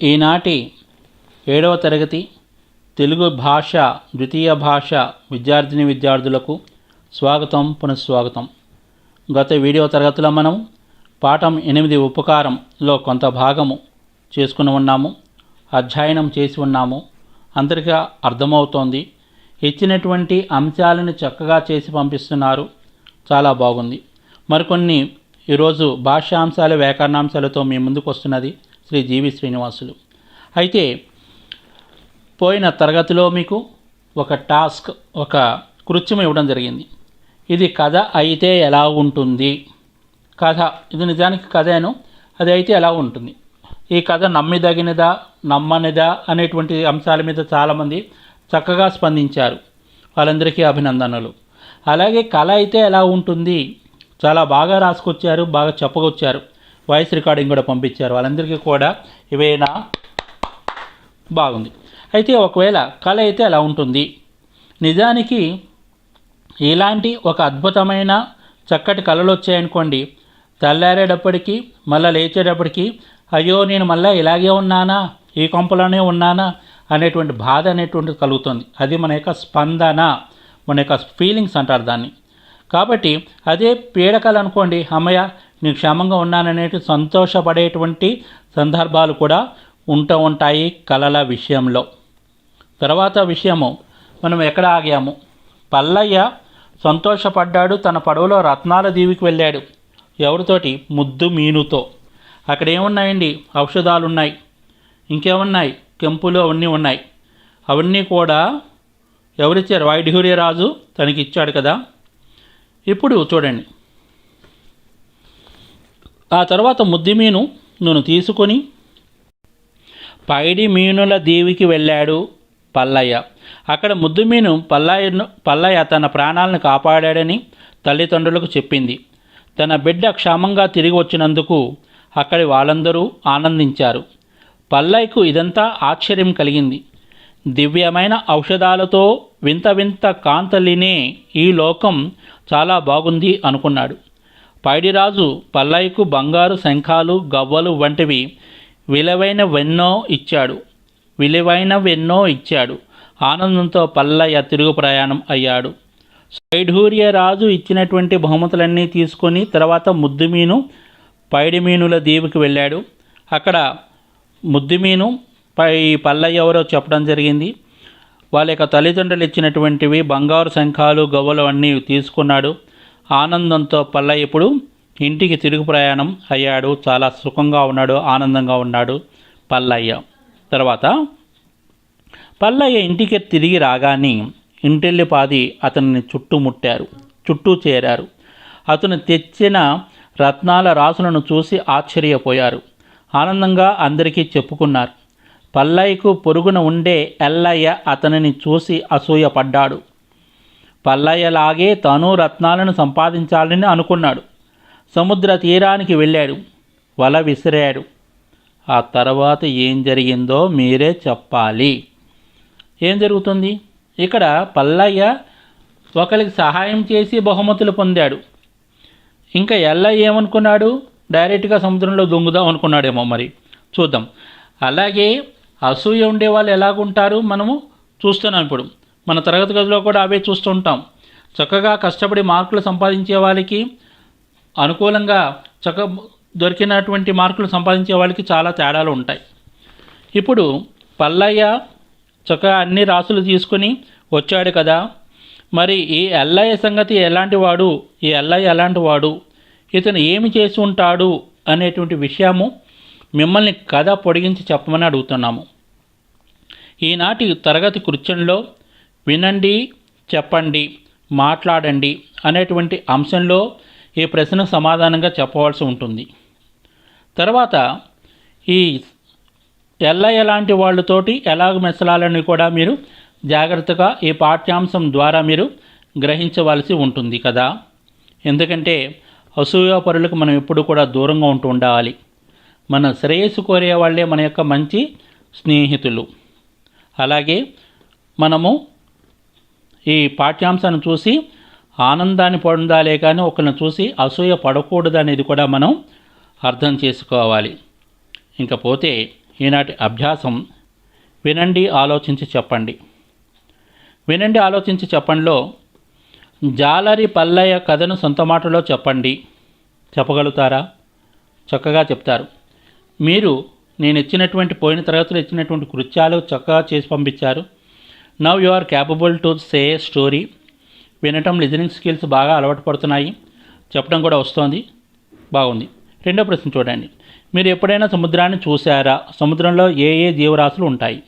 ఈనాటి 7వ తరగతి తెలుగు భాష ద్వితీయ భాష విద్యార్థులకు స్వాగతం పునఃస్వాగతం. గత వీడియో తరగతిలో మనం పాఠం 8 ఉపకారంలో కొంత భాగము చేసుకుని ఉన్నాము, అధ్యయనం చేసి ఉన్నాము. అందరికీ అర్థమవుతోంది. ఇచ్చినటువంటి అంశాలను చక్కగా చేసి పంపిస్తున్నారు, చాలా బాగుంది. మరికొన్ని ఈరోజు భాషాంశాలు వ్యాకరణాంశాలతో మీ ముందుకు వస్తున్నది శ్రీ జీవి శ్రీనివాసులు. అయితే పోయిన తరగతిలో మీకు ఒక టాస్క్, ఒక కృత్యం ఇవ్వడం జరిగింది. ఇది కథ అయితే ఎలా ఉంటుంది, కథ ఇది నిజానికి కథను, అది అయితే ఎలా ఉంటుంది, ఈ కథ నమ్మిదగినదా నమ్మనిదా అనేటువంటి అంశాల మీద చాలామంది చక్కగా స్పందించారు. వాళ్ళందరికీ అభినందనలు. అలాగే కళ అయితే ఎలా ఉంటుంది, చాలా బాగా రాసుకొచ్చారు, బాగా చెప్పకొచ్చారు, వాయిస్ రికార్డింగ్ కూడా పంపించారు. వాళ్ళందరికీ కూడా ఇవేనా బాగుంది. అయితే ఒకవేళ కళ అయితే ఎలా ఉంటుంది, నిజానికి ఇలాంటి ఒక అద్భుతమైన చక్కటి కళలు వచ్చాయనుకోండి, తెల్లారేటప్పటికీ మళ్ళీ లేచేటప్పటికి అయ్యో నేను మళ్ళీ ఇలాగే ఉన్నానా, ఈ కొంపలోనే ఉన్నానా అనేటువంటి బాధ అనేటువంటిది కలుగుతుంది. అది మన యొక్క స్పందన, మన యొక్క ఫీలింగ్స్ అంటారు దాన్ని. కాబట్టి అదే పీడకలు అనుకోండి, అమ్మయ్య నేను క్షేమంగా ఉన్నాననేటి సంతోషపడేటువంటి సందర్భాలు కూడా ఉంటాయి కళల విషయంలో. తర్వాత విషయము మనం ఎక్కడ ఆగాము, పల్లయ్య సంతోషపడ్డాడు, తన పడవలో రత్నాల దీవికి వెళ్ళాడు. ఎవరితోటి? ముద్దు మీనుతో. అక్కడ ఏమున్నాయండి? ఔషధాలు ఉన్నాయి, ఇంకేమున్నాయి, కెంపులు అవన్నీ ఉన్నాయి. అవన్నీ కూడా ఎవరిచ్చారు? వైఢూర్యరాజు తనకి ఇచ్చాడు కదా. ఇప్పుడు చూడండి, ఆ తర్వాత ముద్దు మీను తీసుకొని పైడి మీనుల దీవికి వెళ్ళాడు పల్లయ్య. అక్కడ ముద్దు మీను పల్లయ్య తన ప్రాణాలను కాపాడాడని తల్లిదండ్రులకు చెప్పింది. తన బిడ్డ క్షేమంగా తిరిగి వచ్చినందుకు అక్కడి వాళ్ళందరూ ఆనందించారు. పల్లయ్యకు ఇదంతా ఆశ్చర్యం కలిగింది. దివ్యమైన ఔషధాలతో వింత వింత కాంతలినే ఈ లోకం చాలా బాగుంది అనుకున్నాడు. పైడిరాజు పల్లయ్యకు బంగారు శంఖాలు, గవ్వలు వంటివి విలువైనవెన్నో ఇచ్చాడు. ఆనందంతో పల్లయ్య తిరుగు ప్రయాణం అయ్యాడు. వైఢూర్యరాజు ఇచ్చినటువంటి బహుమతులన్నీ తీసుకొని తర్వాత ముద్దుమీను పైడి మీనుల దీవికి వెళ్ళాడు. అక్కడ ముద్దుమీను పల్లయ్య ఎవరో చెప్పడం జరిగింది. వాళ్ళ యొక్క తల్లిదండ్రులు ఇచ్చినటువంటివి బంగారు శంఖాలు, గవ్వలు అన్నీ తీసుకున్నాడు. ఆనందంతో పల్లయ్య ఇప్పుడు ఇంటికి తిరుగు ప్రయాణం అయ్యాడు. చాలా సుఖంగా ఉన్నాడు, ఆనందంగా ఉన్నాడు పల్లయ్య. తర్వాత పల్లయ్య ఇంటికి తిరిగి రాగానే ఇంటిల్లిపాది అతన్ని చుట్టూ చేరారు. అతను తెచ్చిన రత్నాల రాసులను చూసి ఆశ్చర్యపోయారు. ఆనందంగా అందరికీ చెప్పుకున్నారు. పల్లయ్యకు పొరుగున ఉండే ఎల్లయ్య అతనిని చూసి అసూయపడ్డాడు. పల్లయ్యలాగే తాను రత్నాలను సంపాదించాలని అనుకున్నాడు. సముద్ర తీరానికి వెళ్ళాడు, వల విసిరాడు. ఆ తర్వాత ఏం జరిగిందో మీరే చెప్పాలి. ఏం జరుగుతుంది ఇక్కడ? పల్లయ్య ఒకరికి సహాయం చేసి బహుమతులు పొందాడు. ఇంకా ఎల్లయ్య ఏమనుకున్నాడు? డైరెక్ట్గా సముద్రంలో దొంగుదాం అనుకున్నాడేమో, మరి చూద్దాం. అలాగే అసూయ ఉండేవాళ్ళు ఎలాగుంటారు మనము చూస్తున్నాం. ఇప్పుడు మన తరగతి గదిలో కూడా అవే చూస్తుంటాం. చక్కగా కష్టపడి మార్కులు సంపాదించే వాళ్ళకి అనుకూలంగా దొరికినటువంటి మార్కులు సంపాదించే వాళ్ళకి చాలా తేడాలు ఉంటాయి. ఇప్పుడు పల్లయ్య చక్కగా అన్ని రాసులు తీసుకుని వచ్చాడు కదా. మరి ఈ ఎల్లయ్య సంగతి ఎలాంటి వాడు, ఈ ఎల్లయ్య ఎలాంటి వాడు, ఇతను ఏమి చేసి ఉంటాడు అనేటువంటి విషయము మిమ్మల్ని కథ పొడిగించి చెప్పమని అడుగుతున్నాము. ఈనాటి తరగతి కృత్యంలో వినండి, చెప్పండి, మాట్లాడండి అనేటువంటి అంశంలో ఈ ప్రశ్నకు సమాధానంగా చెప్పవలసి ఉంటుంది. తర్వాత ఈ ఎల్లయ్య లాంటి వాళ్ళతోటి ఎలాగ మెసలాలని కూడా మీరు జాగ్రత్తగా ఈ పాఠ్యాంశం ద్వారా మీరు గ్రహించవలసి ఉంటుంది కదా. ఎందుకంటే అసూయాపరులకు మనం ఎప్పుడు కూడా దూరంగా ఉండాలి. మన శ్రేయస్సు కోరే వాళ్ళే మన యొక్క మంచి స్నేహితులు. అలాగే మనము ఈ పాఠ్యాంశాన్ని చూసి ఆనందాన్ని పొందాలే కానీ ఒకరిని చూసి అసూయ పడకూడదు అనేది కూడా మనం అర్థం చేసుకోవాలి. ఇంకపోతే ఈనాటి అభ్యాసం వినండి, ఆలోచించి చెప్పండి. వినండి, ఆలోచించి చెప్పండిలో జాలరి పల్లయ్య కథను సొంత మాటలో చెప్పండి. చెప్పగలుగుతారా? చక్కగా చెప్తారు. మీరు నేను ఇచ్చినటువంటి పోయిన తరగతిలో ఇచ్చినటువంటి కృత్యాలు చక్కగా చేసి పంపించారు. Now you are capable to say story. వినటం, లిజనింగ్ స్కిల్స్ బాగా అలవాటు పడుతున్నాయి. చెప్పడం కూడా వస్తోంది. బాగుంది. రెండో ప్రశ్న చూడండి. మీరు ఎప్పుడైనా సముద్రాన్ని చూశారా? సముద్రంలో ఏ ఏ జీవరాశులు ఉంటాయి?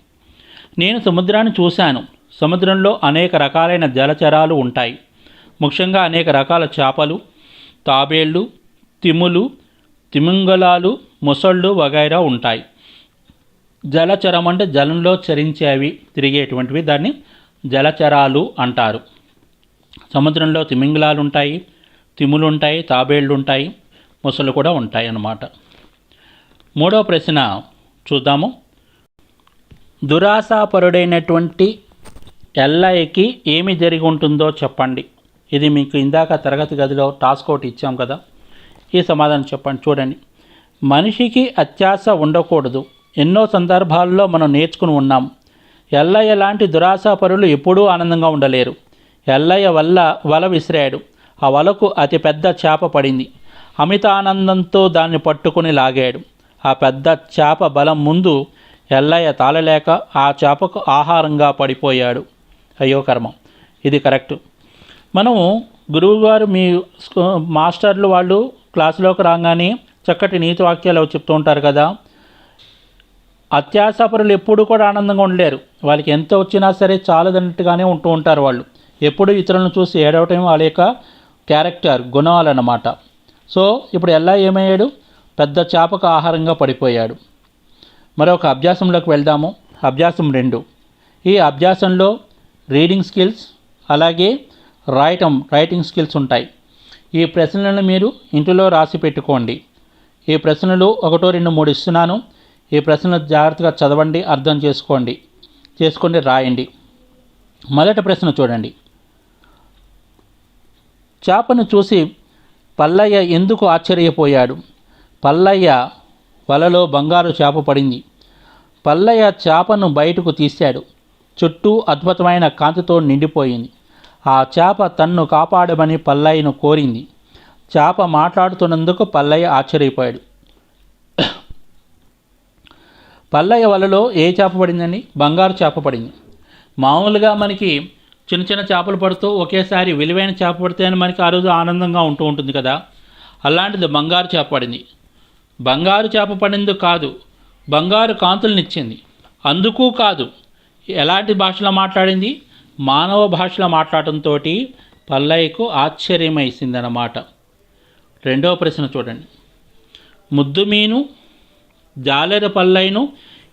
నేను సముద్రాన్ని చూశాను. సముద్రంలో అనేక రకాలైన జలచరాలు ఉంటాయి. ముఖ్యంగా అనేక రకాల చేపలు, తాబేళ్ళు, తిములు, తిమింగలాలు, మొసళ్ళు వగైరా ఉంటాయి. జలచరం అంటే జలంలో చరించేవి, తిరిగేటువంటివి, దాన్ని జలచరాలు అంటారు. సముద్రంలో తిమింగలాలు ఉంటాయి, తిములు ఉంటాయి, తాబేళ్ళు ఉంటాయి, మొసళ్ళు కూడా ఉంటాయి అన్నమాట. మూడవ ప్రశ్న చూద్దాము. దురాశాపరుడైనటువంటి ఎల్లయ్యకి ఏమి జరిగి ఉంటుందో చెప్పండి. ఇది మీకు ఇందాక తరగతి గదిలో టాస్క్ ఒకటి ఇచ్చాం కదా, ఈ సమాధానం చెప్పండి. చూడండి. మనిషికి అత్యాశ ఉండకూడదు. ఎన్నో సందర్భాల్లో మనం నేర్చుకుని ఉన్నాం. ఎల్లయ్య లాంటి దురాశాపరులు ఎప్పుడూ ఆనందంగా ఉండలేరు. ఎల్లయ్య వల విసిరాడు. ఆ వలకు అతి పెద్ద చేప పడింది. అమిత ఆనందంతో దాన్ని పట్టుకుని లాగాడు. ఆ పెద్ద చేప బలం ముందు ఎల్లయ్య తాళలేక ఆ చేపకు ఆహారంగా పడిపోయాడు. అయ్యో కర్మం. ఇది కరెక్ట్. మనము గురువుగారు, మీ మాస్టర్లు వాళ్ళు క్లాసులోకి రాగానే చక్కటి నీతి వాక్యాలు చెప్తూ ఉంటారు కదా. అత్యాశాపరులు ఎప్పుడు కూడా ఆనందంగా ఉండలేరు. వాళ్ళకి ఎంత వచ్చినా సరే చాలదన్నట్టుగానే ఉంటూ ఉంటారు. వాళ్ళు ఎప్పుడు ఇతరులను చూసి ఏడవటం వాళ్ళ యొక్క క్యారెక్టర్, గుణాలన్నమాట. సో ఇప్పుడు ఎలా ఏమయ్యాడు? పెద్ద చేపకు ఆహారంగా పడిపోయాడు. మరొక అభ్యాసంలోకి వెళ్దాము. అభ్యాసం 2. ఈ అభ్యాసంలో రీడింగ్ స్కిల్స్ అలాగే రైటింగ్ స్కిల్స్ ఉంటాయి. ఈ ప్రశ్నలను మీరు ఇంటిలో రాసి పెట్టుకోండి. ఈ ప్రశ్నలు 1, 2, 3 ఇస్తున్నాను. ఈ ప్రశ్నలు జాగ్రత్తగా చదవండి, అర్థం చేసుకొని రాయండి. మొదటి ప్రశ్న చూడండి. చేపను చూసి పల్లయ్య ఎందుకు ఆశ్చర్యపోయాడు? పల్లయ్య వలలో బంగారు చేప పడింది. పల్లయ్య చేపను బయటకు తీశాడు. చుట్టూ అద్భుతమైన కాంతితో నిండిపోయింది. ఆ చేప తన్ను కాపాడమని పల్లయ్యను కోరింది. చేప మాట్లాడుతున్నందుకు పల్లయ్య ఆశ్చర్యపోయాడు. పల్లయ్య వలలో ఏ చేప పడిందండి? బంగారు చేప పడింది. మామూలుగా మనకి చిన్న చిన్న చేపలు పడుతూ ఒకేసారి విలువైన చేప పడితే అని మనకి ఆ రోజు ఆనందంగా ఉంటుంది కదా. అలాంటిది బంగారు చేప పడింది. బంగారు చేప పడింది కాదు, బంగారు కాంతులనిచ్చింది. అందుకు కాదు, ఎలాంటి భాషలో మాట్లాడింది? మానవ భాషలో మాట్లాడటంతో పల్లయ్యకు ఆశ్చర్యమేసిందన్నమాట. రెండవ ప్రశ్న చూడండి. ముద్దుమీను జాలరి పల్లయ్యను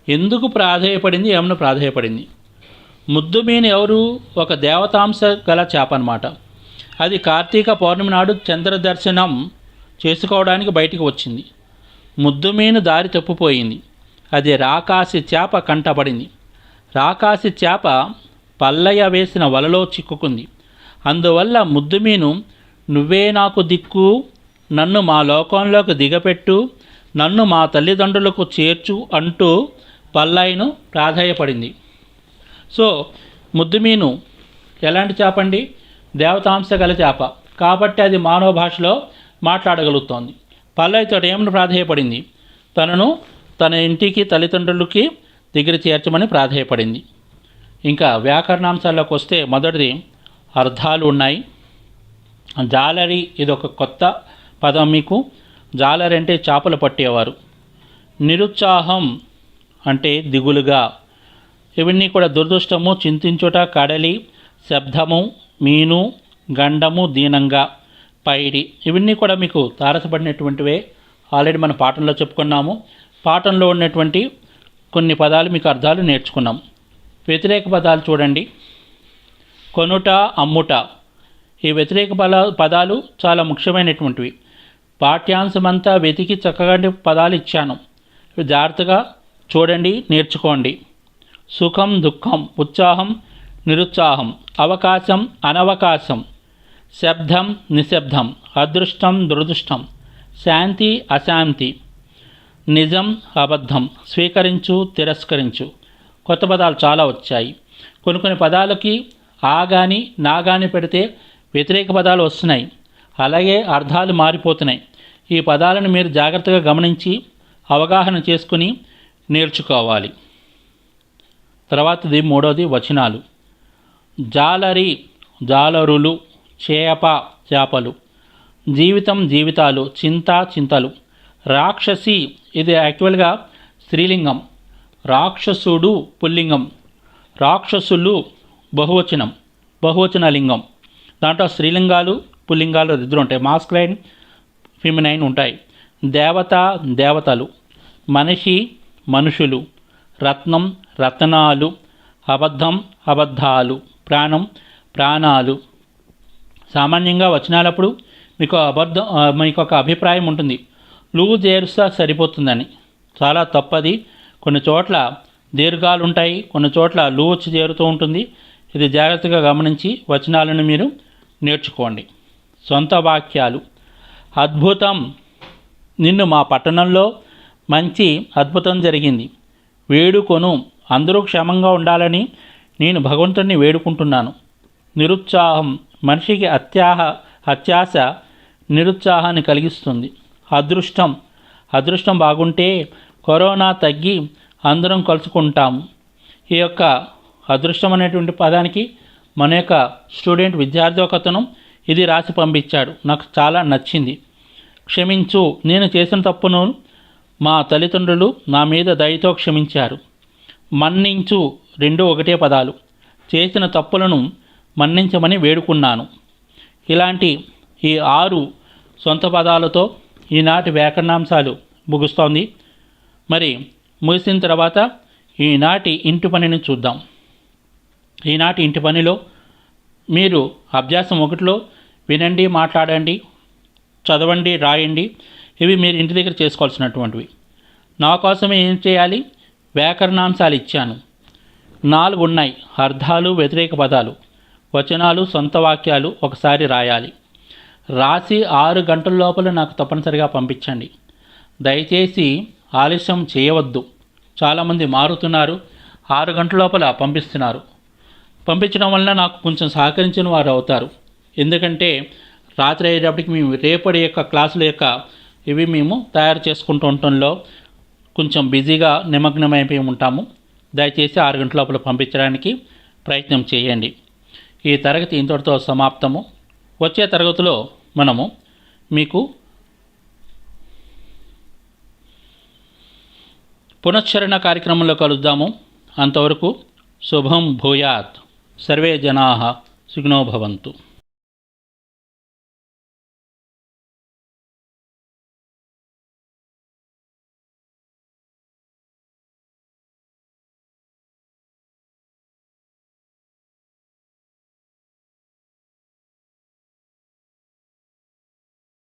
ఎందుకు ప్రాధేయపడింది? ఏమన్నా ప్రాధేయపడింది? ముద్దుమీను ఎవరు? ఒక దేవతాంశ గల చేప అన్నమాట. అది కార్తీక పౌర్ణమి నాడు చంద్రదర్శనం చేసుకోవడానికి బయటికి వచ్చింది. ముద్దుమీను దారి తప్పిపోయింది. అది రాకాసి చేప కంటపడింది. రాకాసి చేప పల్లయ్య వేసిన వలలో చిక్కుకుంది. అందువల్ల ముద్దుమీను నువ్వే నాకు దిక్కు, నన్ను మా లోకంలోకి దిగపెట్టు, నన్ను మా తల్లిదండ్రులకు చేర్చు అంటూ పల్లయ్యను ప్రాధేయపడింది. సో ముద్దుమీను ఎలాంటి చేప అండి? దేవతాంశ గల చేప కాబట్టి అది మానవ భాషలో మాట్లాడగలుగుతోంది. పల్లయ్యతో ఏమని ప్రాధేయపడింది? తనను తన ఇంటికి, తల్లిదండ్రులకి దగ్గర చేర్చమని ప్రాధేయపడింది. ఇంకా వ్యాకరణాంశాల్లోకి వస్తే మొదటిది అర్థాలు ఉన్నాయి. జాలరి ఇది ఒక కొత్త పదం మీకు. జాలరి అంటే చేపలు పట్టేవారు. నిరుత్సాహం అంటే దిగులుగా. ఇవన్నీ కూడా దురదృష్టము, చింతించుట, కడలి, శబ్దము, మీను, గండము, దీనంగా, పైడి, ఇవన్నీ కూడా మీకు తారసపడినటువంటివే. ఆల్రెడీ మన పాఠంలో చెప్పుకున్నాము. పాఠంలో ఉన్నటువంటి కొన్ని పదాలు మీకు అర్థాలు నేర్చుకున్నాం. వ్యతిరేక పదాలు చూడండి. కొనుట, అమ్ముట. ఈ వ్యతిరేక పదాలు చాలా ముఖ్యమైనటువంటివి. పాఠ్యాంశమంతా వెతికి చక్కగా పదాలు ఇచ్చాను. జాగ్రత్తగా చూడండి, నేర్చుకోండి. సుఖం, దుఃఖం, ఉత్సాహం, నిరుత్సాహం, అవకాశం, అనవకాశం, శబ్దం, నిశ్శబ్దం, అదృష్టం, దురదృష్టం, శాంతి, అశాంతి, నిజం, అబద్ధం, స్వీకరించు, తిరస్కరించు. కొత్త పదాలు చాలా వచ్చాయి. కొన్ని పదాలకి ఆ కానీ నా కానీ పెడితే వ్యతిరేక పదాలు వస్తున్నాయి. అలాగే అర్థాలు మారిపోతున్నాయి. ఈ పదాలను మీరు జాగ్రత్తగా గమనించి అవగాహన చేసుకుని నేర్చుకోవాలి. తర్వాతది మూడవది వచనాలు. జాలరి జాలరులు, చేప చేపలు, జీవితం జీవితాలు, చింత చింతలు, రాక్షసి ఇది యాక్చువల్గా స్త్రీలింగం, రాక్షసుడు పుల్లింగం, రాక్షసులు బహువచన లింగం. దాంట్లో స్త్రీలింగాలు పుల్లింగాలు ఇద్దరు ఉంటాయి, మాస్కులైన్ ఫిమినైన్ ఉంటాయి. దేవత దేవతలు, మనిషి మనుషులు, రత్నం రత్నాలు, అబద్ధం అబద్ధాలు, ప్రాణం ప్రాణాలు. సామాన్యంగా వచనాలప్పుడు మీకు ఒక అభిప్రాయం ఉంటుంది, లూ చేరుస్తా సరిపోతుందని. చాలా తప్పది. కొన్ని చోట్ల దీర్ఘాలు ఉంటాయి, కొన్ని చోట్ల లూ వచ్చి చేరుతూ ఉంటుంది. ఇది జాగ్రత్తగా గమనించి వచనాలను మీరు నేర్చుకోండి. సొంత వాక్యాలు. అద్భుతం, నిన్ను మా పట్టణంలో మంచి అద్భుతం జరిగింది. వేడుకొను, అందరూ క్షేమంగా ఉండాలని నేను భగవంతుడిని వేడుకుంటున్నాను. నిరుత్సాహం, మనిషికి అత్యాశ నిరుత్సాహాన్ని కలిగిస్తుంది. అదృష్టం బాగుంటే కరోనా తగ్గి అందరం కలుసుకుంటాము. ఈ యొక్క అదృష్టం అనేటువంటి పదానికి మన యొక్క విద్యార్థి ఒకతను ఇది రాసి పంపించాడు, నాకు చాలా నచ్చింది. క్షమించు, నేను చేసిన తప్పును మా తల్లిదండ్రులు నా మీద దయతో క్షమించారు. మన్నించు, రెండు ఒకటే పదాలు. చేసిన తప్పులను మన్నించమని వేడుకున్నాను. ఇలాంటి ఈ 6 సొంత పదాలతో ఈనాటి వ్యాకరణాంశాలు ముగుస్తోంది. మరి ముగిసిన తర్వాత ఈనాటి ఇంటి పనిని చూద్దాం. ఈనాటి ఇంటి పనిలో మీరు అభ్యాసం 1లో వినండి, మాట్లాడండి, చదవండి, రాయండి. ఇవి మీరు ఇంటి దగ్గర చేసుకోవాల్సినటువంటివి. నా కోసమే ఏం చేయాలి, వ్యాకరణాంశాలు ఇచ్చాను. 4 ఉన్నాయి, అర్థాలు, వ్యతిరేక పదాలు, వచనాలు, సొంత వాక్యాలు. ఒకసారి రాయాలి. రాసి 6 గంటల లోపల నాకు తప్పనిసరిగా పంపించండి. దయచేసి ఆలస్యం చేయవద్దు. చాలామంది మారుతున్నారు, 6 గంటల లోపల పంపిస్తున్నారు. పంపించడం వలన నాకు కొంచెం సహకరించిన వారు అవుతారు. ఎందుకంటే రాత్రి అయ్యేటప్పటికి మేము రేపటి యొక్క క్లాసుల యొక్క ఇవి మేము తయారు చేసుకుంటూ ఉండటంలో కొంచెం బిజీగా నిమగ్నమైపోయి ఉంటాము. దయచేసి 6 గంటల లోపల పంపించడానికి ప్రయత్నం చేయండి. ఈ తరగతి ఇంతటితో సమాప్తము. వచ్చే తరగతిలో మనము మీకు పునశ్చరణ కార్యక్రమంలో కలుద్దాము. అంతవరకు శుభం భూయాత్. సర్వే జనాః సుఖినో భవంతు.